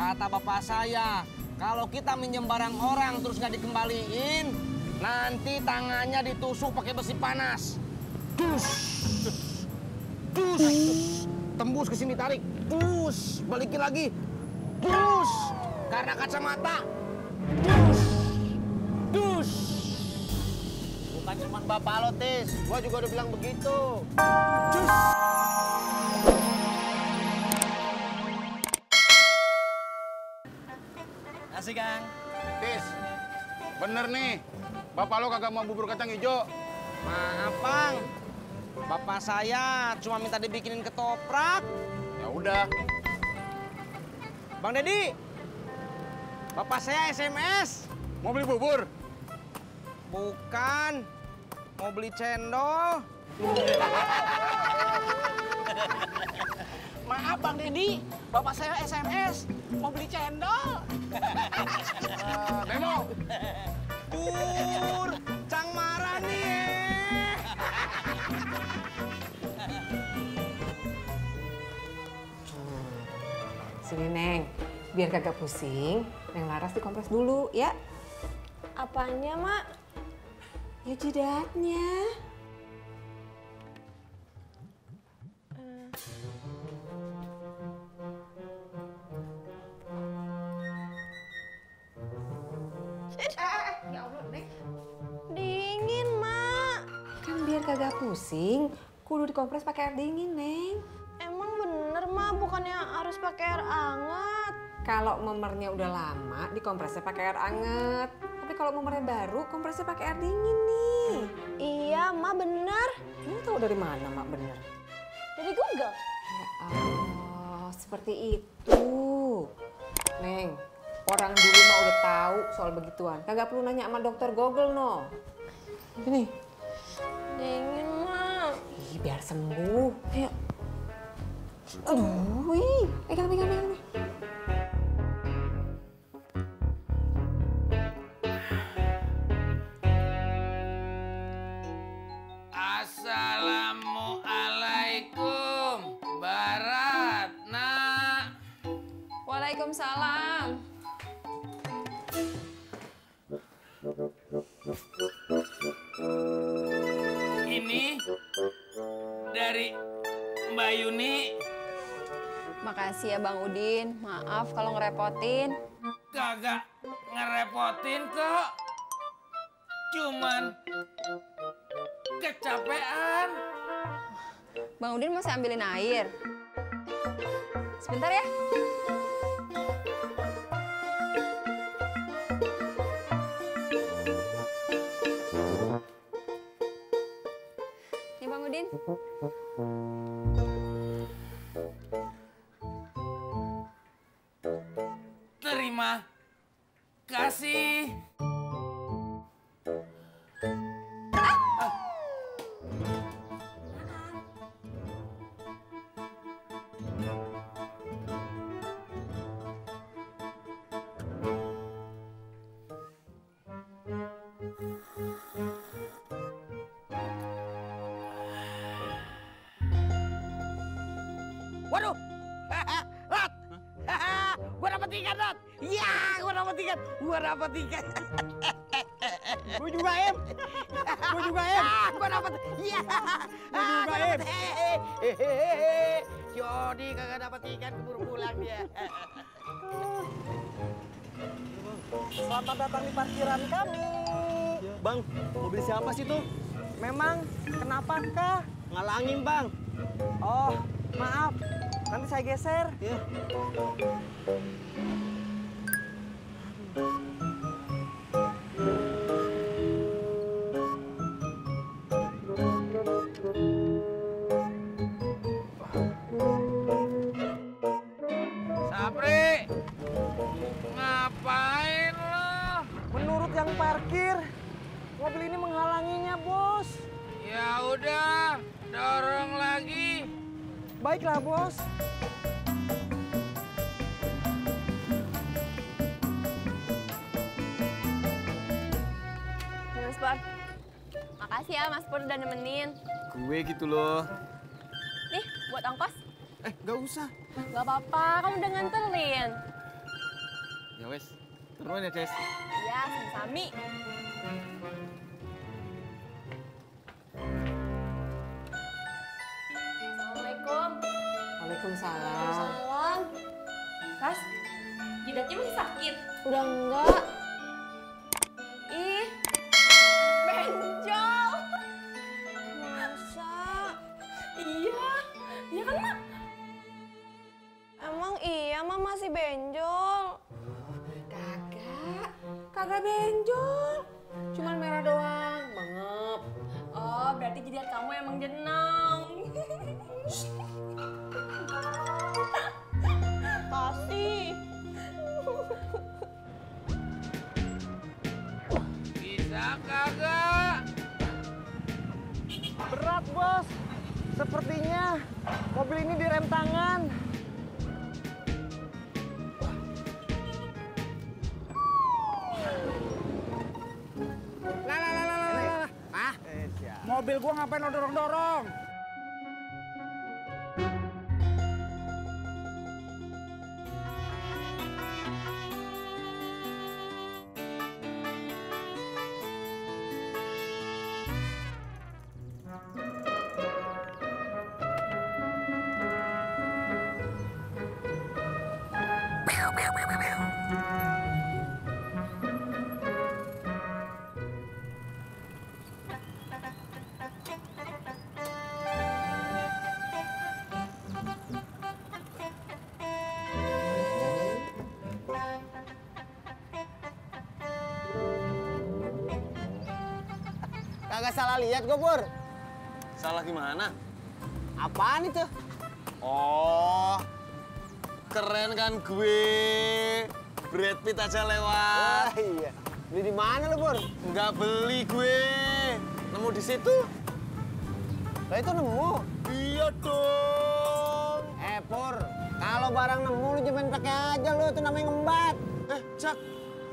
Kata bapak saya, kalau kita minjem barang orang terus nggak dikembaliin, nanti tangannya ditusuk pakai besi panas. Dus, dus, tembus ke sini tarik, dus, balikin lagi, dus, karena kacamata, dus, dus. Bukan cuma bapak lo, Tis, gua juga udah bilang begitu. Dus. Asik, Kang. Tis, bener nih, bapak lo kagak mau bubur kacang hijau. Maaf, Bang. Bapak saya cuma minta dibikinin ketoprak. Ya udah. Bang Deddy, bapak saya SMS. Mau beli bubur? Bukan, mau beli cendol. Maaf, Bang Deddy. Bapak saya SMS. Mau beli cendol. Demo. Pur, Cang marah nih. Sini, Neng. Biar kagak pusing, Neng Laras dikompres dulu, ya. Apanya, Mak? Ya jidatnya. Ya Allah, Neng. Dingin, Mak. Kan biar kagak pusing, kudu dikompres pakai air dingin, Neng. Emang bener, Mak, bukannya harus pakai air hangat. Kalau memernya udah lama, dikompresnya pakai air anget. Tapi kalau memernya baru, kompresnya pakai air dingin nih. Iya, Mak, bener. Ini tahu dari mana, Mak, bener? Dari Google. Ya Allah, seperti itu. Neng, orang dulu mah udah tahu soal begituan. Kagak perlu nanya sama dokter Google, no. Ini. Dingin, Mak. Ih, biar sembuh. Ayo. Aduh, wih. Pegang. Assalamualaikum, Baratna. Waalaikumsalam. Ini dari Mbak Yuni. Makasih ya, Bang Udin. Maaf kalau ngerepotin. Kagak ngerepotin kok. Cuman kecapean. Bang Udin mau saya ambilin air. Sebentar ya. Nih, Bang Udin. Terima kasih. Waduh, Rat, gua dapet ikan, Rat. Iya, gua dapet ikan. Gue juga, Em. Gua dapet. Iya, gua dapet. Jody kagak dapet ikan, keburu pulang dia. Selamat datang di parkiran kami. Bang, mobil siapa sih tuh? Memang kenapakah? Ngalangin, Bang. Oh, maaf. Nanti saya geser. Iya. Sapri, ngapain lo? Menurut yang parkir, mobil ini menghalanginya, Bos. Ya udah, dorong lagi. Baiklah, Bos. Mas Pur. Makasih ya Mas Pur udah nemenin. Gue gitu loh. Nih, buat ongkos. Gak usah. Gak apa-apa, kamu udah nganterin. Ya wes, turun ya, Des. Iya, sami-sami. Assalamualaikum. Waalaikumsalam. Salam. Kas, jidatnya masih sakit? Udah enggak? Ih, benjol. Masa? Iya, iya kan, Mak? Emang iya, Mah masih benjol. Kagak benjol. Cuman merah doang, bengep. Oh, berarti jidat kamu emang jenong. Kasih. Bisa kagak? Berat, Bos. Sepertinya mobil ini direm tangan. Hah? Mobil gua ngapain lo dorong-dorong? Kagak salah lihat gue, Pur. Salah gimana? Apaan itu? Oh, keren kan gue. Brad Pitt aja lewat. Iya. Beli di mana lu, Pur? Nggak beli gue. Nemu di situ. Lah itu nemu. Iya dong. Pur, kalau barang nemu lu jangan pakai aja lu, itu namanya ngembat. Jak,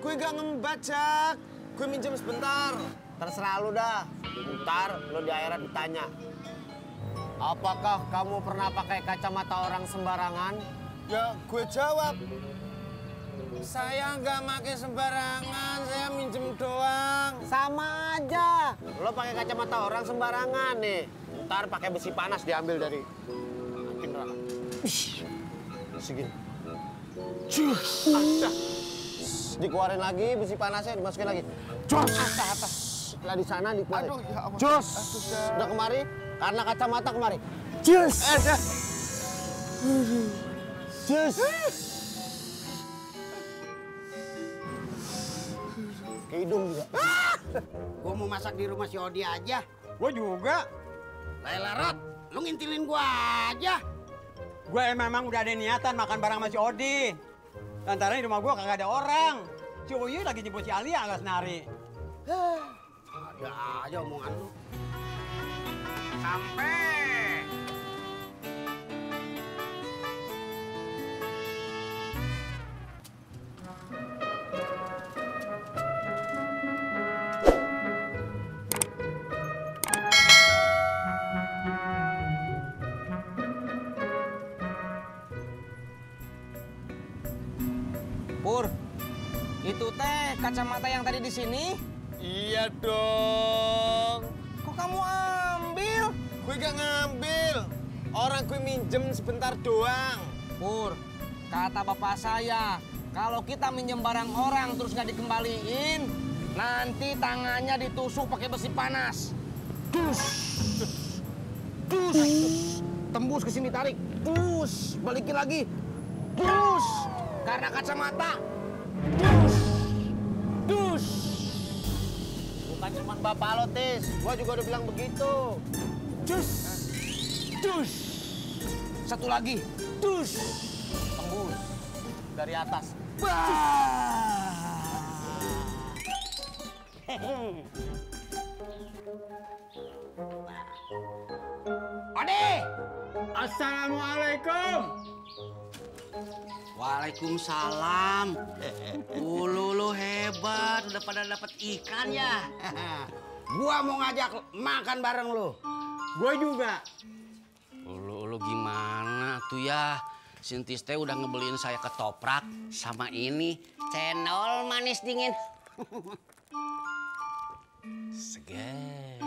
gue nggak ngembat, Jak. Gue minjem sebentar. Terserah lu dah. Ntar lu di akhirat ditanya. Apakah kamu pernah pakai kacamata orang sembarangan? Ya, gue jawab. Saya nggak pakai sembarangan, saya minjem doang. Sama aja. Lo pakai kacamata orang sembarangan nih. Ntar pakai besi panas diambil dari api neraka. Segini. Dikeluarin lagi besi panasnya, dimasukin lagi. Jos. Atas. Lah di sana dikeluarin. Aduh, ya ampun. Jos. Aduh, Dah. Udah kemari, karena kacamata kemari. Jos. Jos. Ke hidung juga. Gua mau masak di rumah si Odi aja. Gue juga. Laila Rod, lu ngintilin gua aja. Gue memang udah ada niatan makan bareng sama si Odi. Lantaran di rumah gue kagak ada orang. Si Uyu lagi jemput si Alia alas nari. Ada aja omongan lu. Sampai. Pur, itu teh kacamata yang tadi di sini? Iya dong. Kok kamu ambil? Gue gak ngambil. Orang gue minjem sebentar doang. Pur, kata bapak saya, kalau kita minjem barang orang terus nggak dikembaliin, nanti tangannya ditusuk pakai besi panas. Dus. Dus. Tembus ke sini tarik. Dus. Balikin lagi. Dus. Karena kacamata. Dus. Dus. Bukan cuma bapak lo, Tis. Gua juga udah bilang begitu. Dus. Dus. Satu lagi. Dus. Tembus dari atas. Ade. Assalamualaikum. Waalaikumsalam. Lu hebat, udah pada dapat ikan ya. Gua mau ngajak makan bareng lu. Gue juga. Lu gimana tuh ya? Sintis teh udah ngebeliin saya ketoprak sama ini cendol manis dingin. Seger.